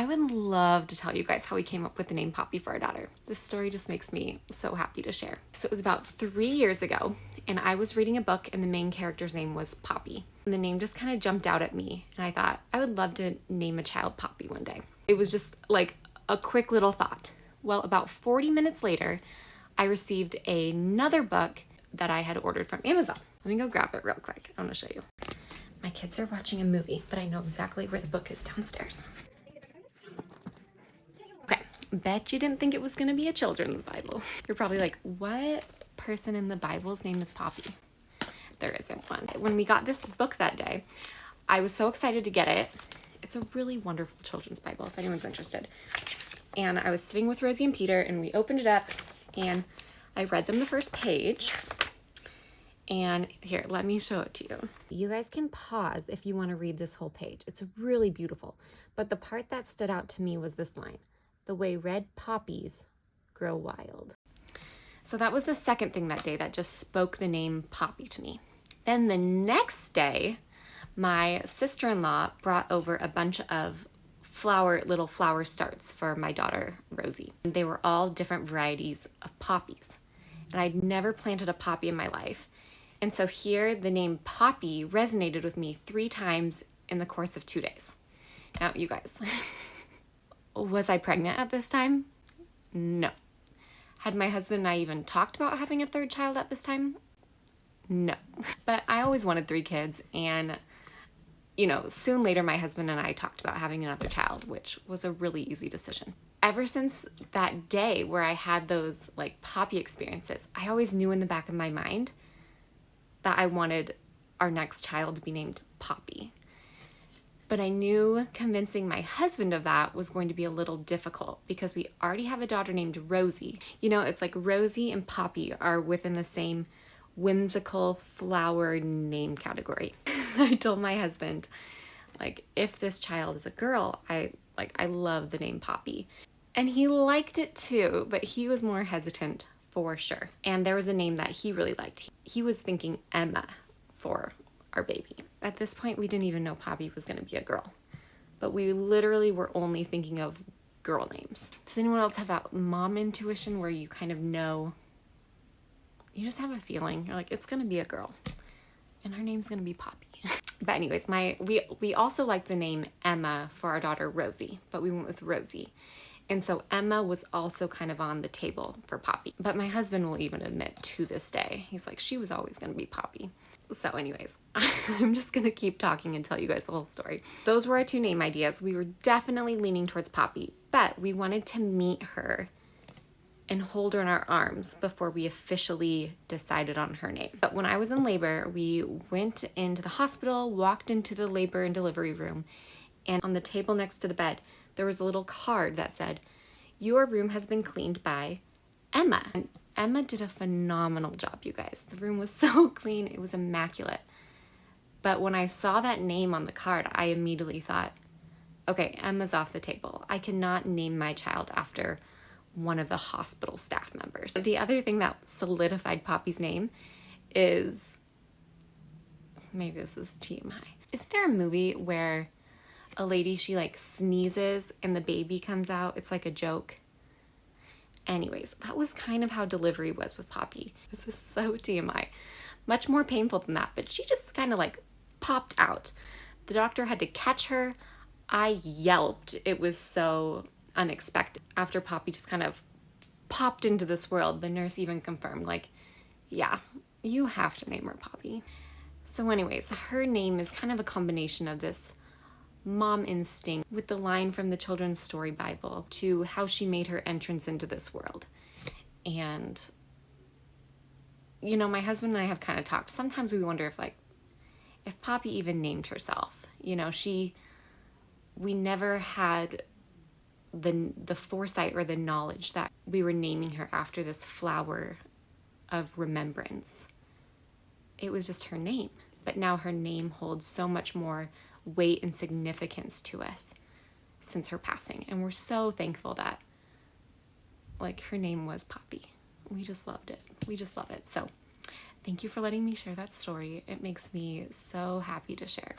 I would love to tell you guys how we came up with the name Poppy for our daughter. This story just makes me so happy to share. So it was about 3 years ago, and I was reading a book and the main character's name was Poppy. And the name just kind of jumped out at me, and I thought I would love to name a child Poppy one day. It was just like a quick little thought. Well, about 40 minutes later, I received another book that I had ordered from Amazon. Let me go grab it real quick. I want to show you. My kids are watching a movie, but I know exactly where the book is downstairs. Okay, bet you didn't think it was going to be a children's Bible. You're probably like, what person in the Bible's name is Poppy? There isn't one. When we got this book that day, I was so excited to get it. It's a really wonderful children's Bible, if anyone's interested. And I was sitting with Rosie and Peter, and we opened it up, and I read them the first page. And here, let me show it to you. You guys can pause if you want to read this whole page. It's really beautiful. But the part that stood out to me was this line, "The way red poppies grow wild." So that was the second thing that day that just spoke the name Poppy to me. Then the next day, my sister-in-law brought over a bunch of little flower starts for my daughter, Rosie. They were all different varieties of poppies. And I'd never planted a poppy in my life. And so here, the name Poppy resonated with me 3 times in the course of 2 days. Now, you guys, was I pregnant at this time? No. Had my husband and I even talked about having a 3rd child at this time? No. But I always wanted 3 kids, and you know, soon later, my husband and I talked about having another child, which was a really easy decision. Ever since that day where I had those like Poppy experiences, I always knew in the back of my mind that I wanted our next child to be named Poppy. But I knew convincing my husband of that was going to be a little difficult because we already have a daughter named Rosie. You know, it's like Rosie and Poppy are within the same whimsical flower name category. I told my husband, like, if this child is a girl, I love the name Poppy. And he liked it too, but he was more hesitant for sure. And there was a name that he really liked. He was thinking Emma for our baby. At this point, we didn't even know Poppy was going to be a girl, but we literally were only thinking of girl names. Does anyone else have that mom intuition where you kind of know, you just have a feeling, you're like, it's going to be a girl and her name's going to be Poppy. But anyways, we also liked the name Emma for our daughter Rosie, but we went with Rosie. And so Emma was also kind of on the table for Poppy. But my husband will even admit to this day, he's like, she was always going to be Poppy. So anyways, I'm just going to keep talking and tell you guys the whole story. Those were our 2 name ideas. We were definitely leaning towards Poppy, but we wanted to meet her and hold her in our arms before we officially decided on her name. But when I was in labor, we went into the hospital, walked into the labor and delivery room, and on the table next to the bed, there was a little card that said, "Your room has been cleaned by Emma." And Emma did a phenomenal job, you guys. The room was so clean, it was immaculate. But when I saw that name on the card, I immediately thought, okay, Emma's off the table. I cannot name my child after one of the hospital staff members. The other thing that solidified Poppy's name is, maybe this is TMI. Is there a movie where a lady, she like sneezes and the baby comes out? It's like a joke. Anyways, that was kind of how delivery was with Poppy. This is so TMI. Much more painful than that, but she just kind of like popped out. The doctor had to catch her. I yelped. It was so unexpected. After Poppy just kind of popped into this world, the nurse even confirmed, like, yeah, you have to name her Poppy. So anyways, her name is kind of a combination of this mom instinct with the line from the Children's Story Bible to how she made her entrance into this world. And, you know, my husband and I have kind of talked. Sometimes we wonder if Poppy even named herself. You know, we never had the foresight or the knowledge that we were naming her after this flower of remembrance. It was just her name, but now her name holds so much more weight and significance to us since her passing, and we're so thankful that like her name was Poppy. We just loved it. We just love it. So thank you for letting me share that story. It makes me so happy to share.